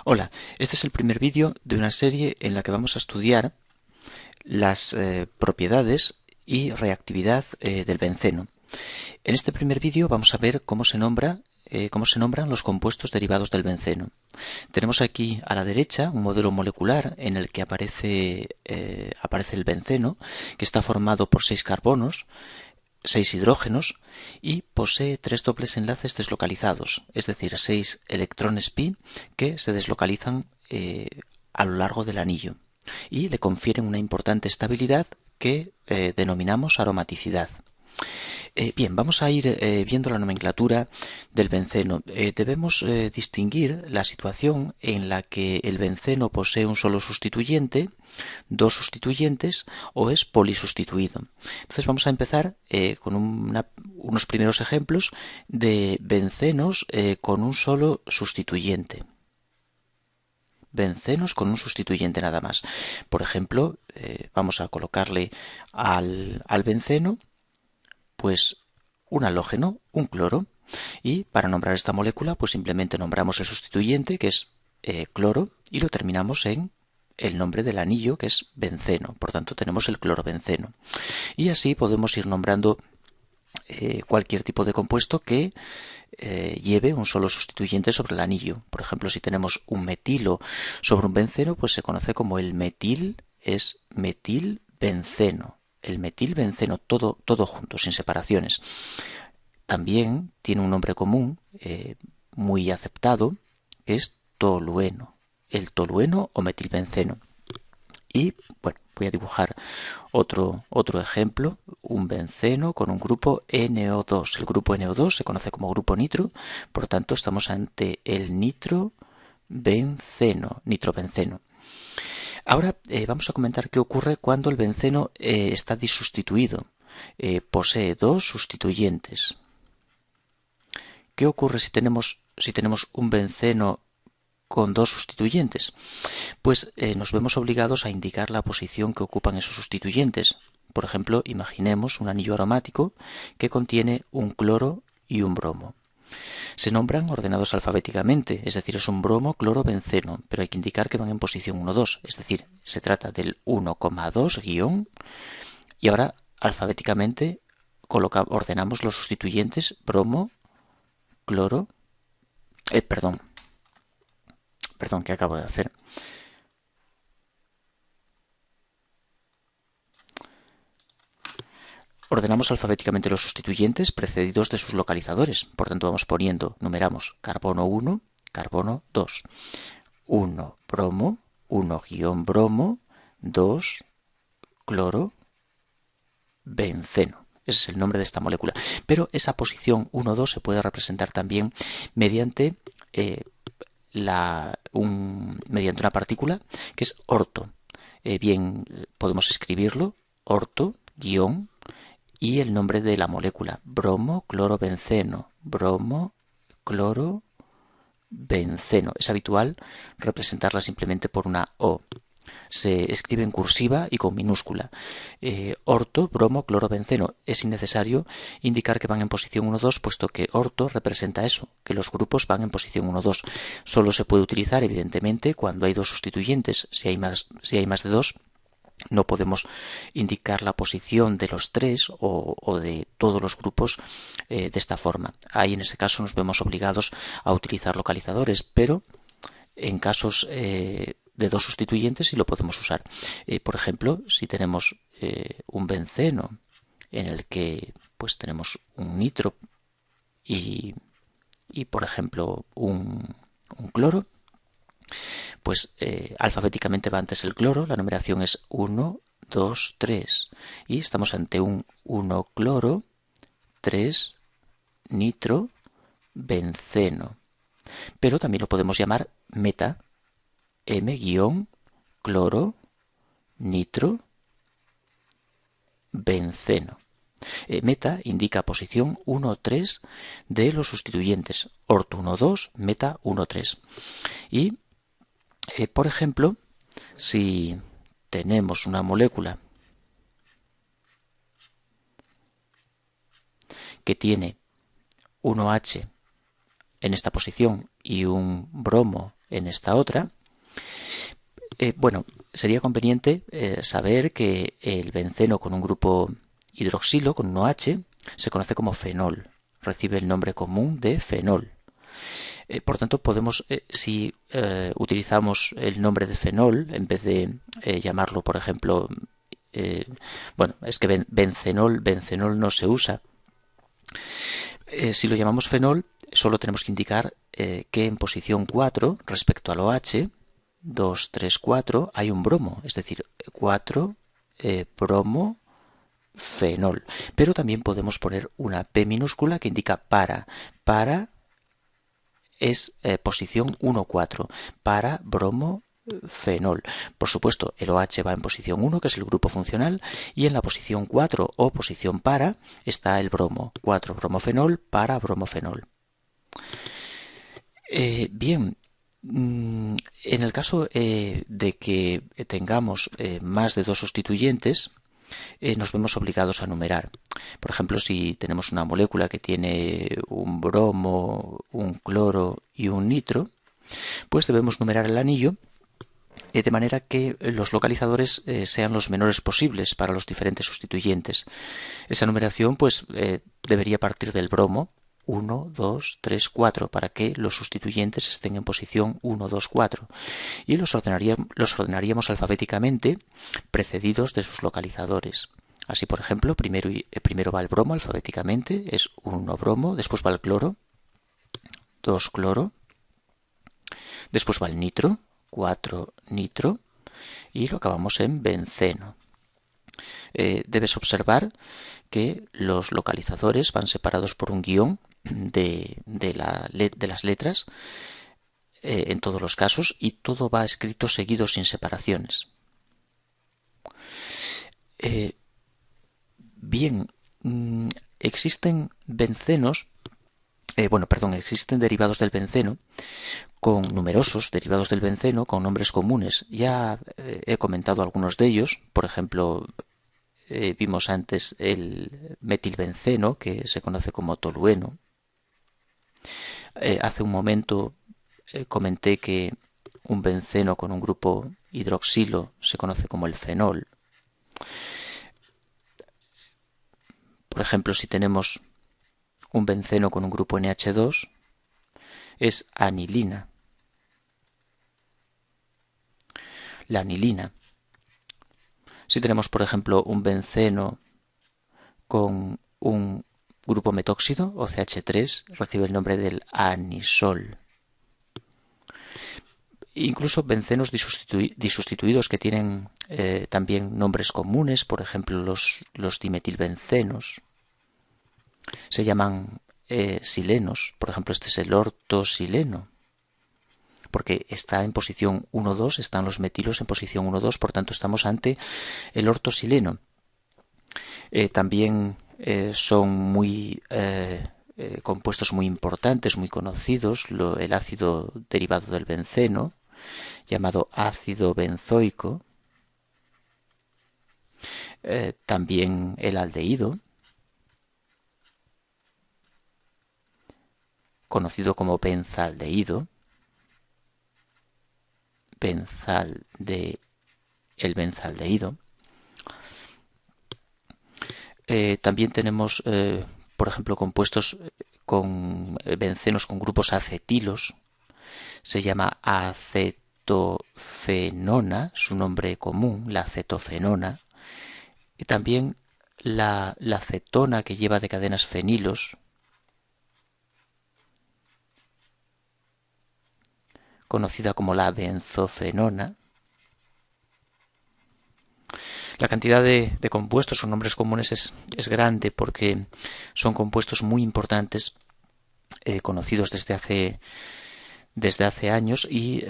Hola, este es el primer vídeo de una serie en la que vamos a estudiar las propiedades y reactividad del benceno. En este primer vídeo vamos a ver cómo se nombran los compuestos derivados del benceno. Tenemos aquí a la derecha un modelo molecular en el que aparece el benceno, que está formado por 6 carbonos, 6 hidrógenos y posee 3 dobles enlaces deslocalizados, es decir, 6 electrones pi que se deslocalizan a lo largo del anillo y le confieren una importante estabilidad que denominamos aromaticidad. Bien, vamos a ir viendo la nomenclatura del benceno. Debemos distinguir la situación en la que el benceno posee un solo sustituyente, dos sustituyentes o es polisustituido. Entonces vamos a empezar con unos primeros ejemplos de bencenos con un solo sustituyente. Bencenos con un sustituyente nada más. Por ejemplo, vamos a colocarle al benceno pues un halógeno, un cloro, y para nombrar esta molécula pues simplemente nombramos el sustituyente, que es cloro, y lo terminamos en el nombre del anillo, que es benceno. Por tanto tenemos el clorobenceno. Y así podemos ir nombrando cualquier tipo de compuesto que lleve un solo sustituyente sobre el anillo. Por ejemplo, si tenemos un metilo sobre un benceno, pues se conoce como el metil, es metilbenceno. El metilbenceno, todo junto, sin separaciones. También tiene un nombre común muy aceptado, que es tolueno. El tolueno o metilbenceno. Y bueno, voy a dibujar otro ejemplo, un benceno con un grupo NO2. El grupo NO2 se conoce como grupo nitro, por lo tanto estamos ante el nitrobenceno. Ahora vamos a comentar qué ocurre cuando el benceno está disustituido. Posee dos sustituyentes. ¿Qué ocurre si tenemos un benceno con dos sustituyentes? Pues nos vemos obligados a indicar la posición que ocupan esos sustituyentes. Por ejemplo, imaginemos un anillo aromático que contiene un cloro y un bromo. Se nombran ordenados alfabéticamente, es decir, es un bromo, cloro, benceno, pero hay que indicar que van en posición 1,2, es decir, se trata del 1,2 guión, y ahora alfabéticamente ordenamos los sustituyentes bromo, cloro, perdón, ¿qué acabo de hacer? Ordenamos alfabéticamente los sustituyentes precedidos de sus localizadores. Por tanto, vamos poniendo, numeramos carbono 1, carbono 2. 1 bromo, 1 guión bromo, 2 cloro, benceno. Ese es el nombre de esta molécula. Pero esa posición 1,2 se puede representar también mediante, mediante una partícula que es orto. Bien, podemos escribirlo orto, guión, y el nombre de la molécula, bromoclorobenceno. Bromoclorobenceno. Es habitual representarla simplemente por una O. Se escribe en cursiva y con minúscula. Orto, bromo, clorobenceno. Es innecesario indicar que van en posición 1,2, puesto que orto representa eso, que los grupos van en posición 1,2. Solo se puede utilizar, evidentemente, cuando hay dos sustituyentes. Si hay más de dos, no podemos indicar la posición de los tres o de todos los grupos de esta forma. Ahí en ese caso nos vemos obligados a utilizar localizadores, pero en casos de dos sustituyentes sí lo podemos usar. Por ejemplo, si tenemos un benceno en el que pues tenemos un nitro y por ejemplo un cloro, pues alfabéticamente va antes el cloro, la numeración es 1, 2, 3. Y estamos ante un 1 cloro, 3 nitro, benceno. Pero también lo podemos llamar meta, M-cloro, nitro, benceno. Meta indica posición 1,3 de los sustituyentes. Orto 1,2, meta 1,3. Y por ejemplo, si tenemos una molécula que tiene 1H en esta posición y un bromo en esta otra. Bueno, sería conveniente saber que el benceno con un grupo hidroxilo, con un OH, se conoce como fenol. Recibe el nombre común de fenol. Por tanto, podemos, si utilizamos el nombre de fenol, en vez de llamarlo, por ejemplo, bueno, es que bencenol no se usa. Si lo llamamos fenol, solo tenemos que indicar que en posición 4, respecto al OH, 2, 3, 4, hay un bromo, es decir, 4 bromo fenol. Pero también podemos poner una P minúscula que indica para. Para es posición 1, 4. Para bromo fenol. Por supuesto, el OH va en posición 1, que es el grupo funcional, y en la posición 4 o posición para está el bromo. 4 bromofenol para bromofenol. Bien, en el caso de que tengamos más de dos sustituyentes, nos vemos obligados a numerar. Por ejemplo, si tenemos una molécula que tiene un bromo, un cloro y un nitro, pues debemos numerar el anillo de manera que los localizadores sean los menores posibles para los diferentes sustituyentes. Esa numeración pues debería partir del bromo 1, 2, 3, 4 para que los sustituyentes estén en posición 1, 2, 4 y los ordenaríamos alfabéticamente precedidos de sus localizadores. Así, por ejemplo, primero va el bromo alfabéticamente, es 1 bromo, después va el cloro, 2 cloro, después va el nitro, 4 nitro y lo acabamos en benceno. Debes observar que los localizadores van separados por un guión de las letras en todos los casos y todo va escrito seguido sin separaciones. Bien, existen bencenos, existen derivados del benceno con numerosos derivados del benceno con nombres comunes. Ya he comentado algunos de ellos, por ejemplo, vimos antes el metilbenceno, que se conoce como tolueno. Hace un momento comenté que un benceno con un grupo hidroxilo se conoce como el fenol. Por ejemplo, si tenemos un benceno con un grupo NH2, es anilina. La anilina. Si tenemos, por ejemplo, un benceno con un grupo metóxido, o CH3, recibe el nombre del anisol. Incluso bencenos disustituidos que tienen también nombres comunes, por ejemplo los dimetilbencenos, se llaman silenos. Por ejemplo, este es el ortosileno, porque está en posición 1,2, están los metilos en posición 1,2, por tanto estamos ante el ortosileno. También son muy compuestos muy importantes, muy conocidos, el ácido derivado del benceno, llamado ácido benzoico, también el aldehído, conocido como benzaldehído, el benzaldehído. También tenemos, por ejemplo, compuestos con bencenos con grupos acetilos. Se llama acetofenona, su nombre común, la acetofenona. Y también la acetona, que lleva de cadenas fenilos, conocida como la benzofenona. La cantidad de compuestos con nombres comunes es grande porque son compuestos muy importantes, conocidos desde hace años y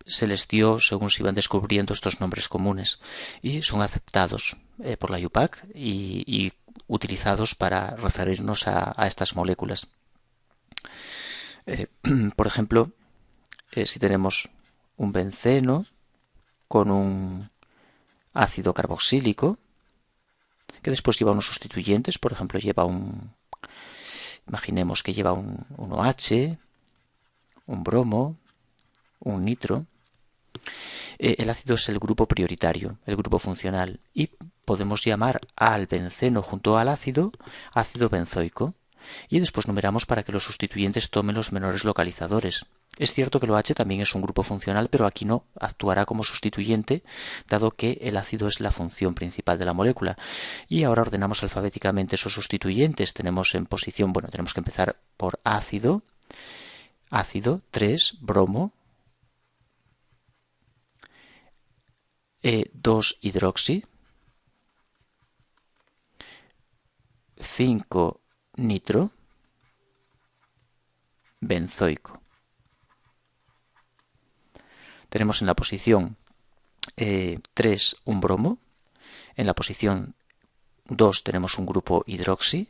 se les dio según se iban descubriendo estos nombres comunes y son aceptados por la IUPAC y utilizados para referirnos a estas moléculas. Por ejemplo, si tenemos un benceno con un ácido carboxílico que después lleva unos sustituyentes, por ejemplo imaginemos que lleva un OH, un bromo, un nitro, el ácido es el grupo prioritario, el grupo funcional, y podemos llamar al benceno junto al ácido benzoico. Y después numeramos para que los sustituyentes tomen los menores localizadores. Es cierto que el OH también es un grupo funcional, pero aquí no actuará como sustituyente, dado que el ácido es la función principal de la molécula. Y ahora ordenamos alfabéticamente esos sustituyentes. Tenemos en posición, bueno, tenemos que empezar por ácido, 3, bromo, 2 hidroxi, 5 nitro, benzoico. Tenemos en la posición 3 un bromo, en la posición 2 tenemos un grupo hidroxi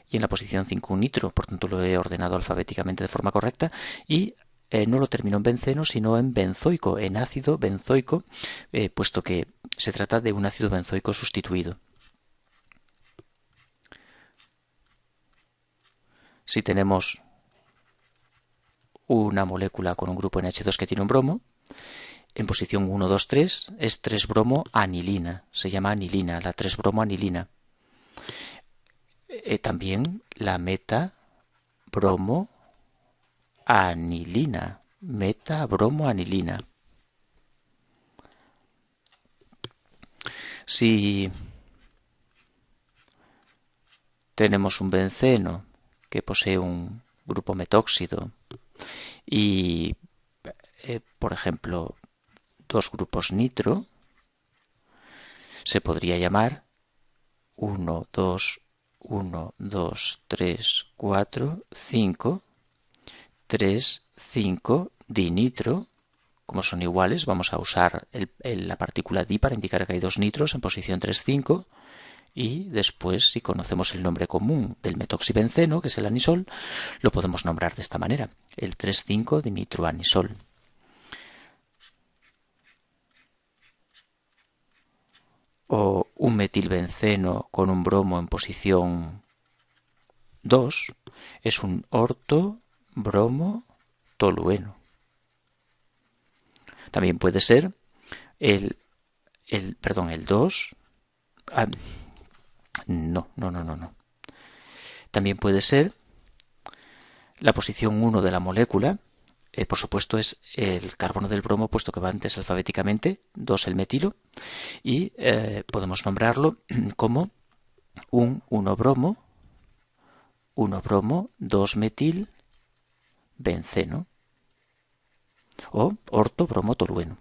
y en la posición 5 un nitro, por tanto lo he ordenado alfabéticamente de forma correcta y no lo termino en benceno sino en benzoico, en ácido benzoico, puesto que se trata de un ácido benzoico sustituido. Si tenemos una molécula con un grupo NH2 que tiene un bromo, en posición 1, 2, 3 es 3-bromo-anilina, se llama anilina, la 3-bromo-anilina. También la meta-bromo-anilina, meta-bromo-anilina. Si tenemos un benceno que posee un grupo metóxido y, por ejemplo, 2 grupos nitro, se podría llamar 1, 2, 1, 2, 3, 4, 5, 3, 5 dinitro. Como son iguales, vamos a usar la partícula di para indicar que hay 2 nitros en posición 3, 5. Y después, si conocemos el nombre común del metoxibenceno, que es el anisol, lo podemos nombrar de esta manera, el 3,5-dinitroanisol. O un metilbenceno con un bromo en posición 2 es un orto-bromo-tolueno. También puede ser el 2... No. También puede ser la posición 1 de la molécula, por supuesto es el carbono del bromo, puesto que va antes alfabéticamente, 2 el metilo, y podemos nombrarlo como un 1-bromo, 2-metil benceno o orto-bromo-tolueno.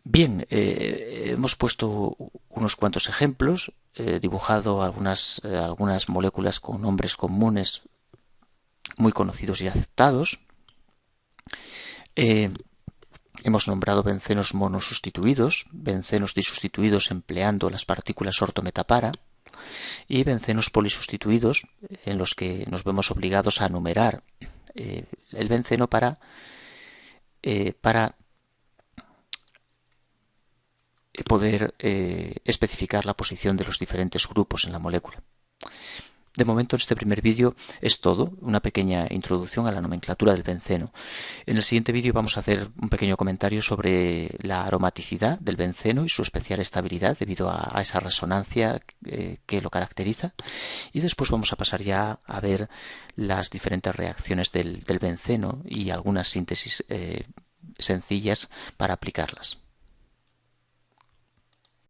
Bien, hemos puesto unos cuantos ejemplos, dibujado algunas moléculas con nombres comunes muy conocidos y aceptados. Hemos nombrado bencenos monosustituidos, bencenos disustituidos empleando las partículas orto-metapara y bencenos polisustituidos en los que nos vemos obligados a numerar el benceno para poder especificar la posición de los diferentes grupos en la molécula. De momento en este primer vídeo es todo, una pequeña introducción a la nomenclatura del benceno. En el siguiente vídeo vamos a hacer un pequeño comentario sobre la aromaticidad del benceno y su especial estabilidad debido a esa resonancia que lo caracteriza. Y después vamos a pasar ya a ver las diferentes reacciones del benceno y algunas síntesis sencillas para aplicarlas.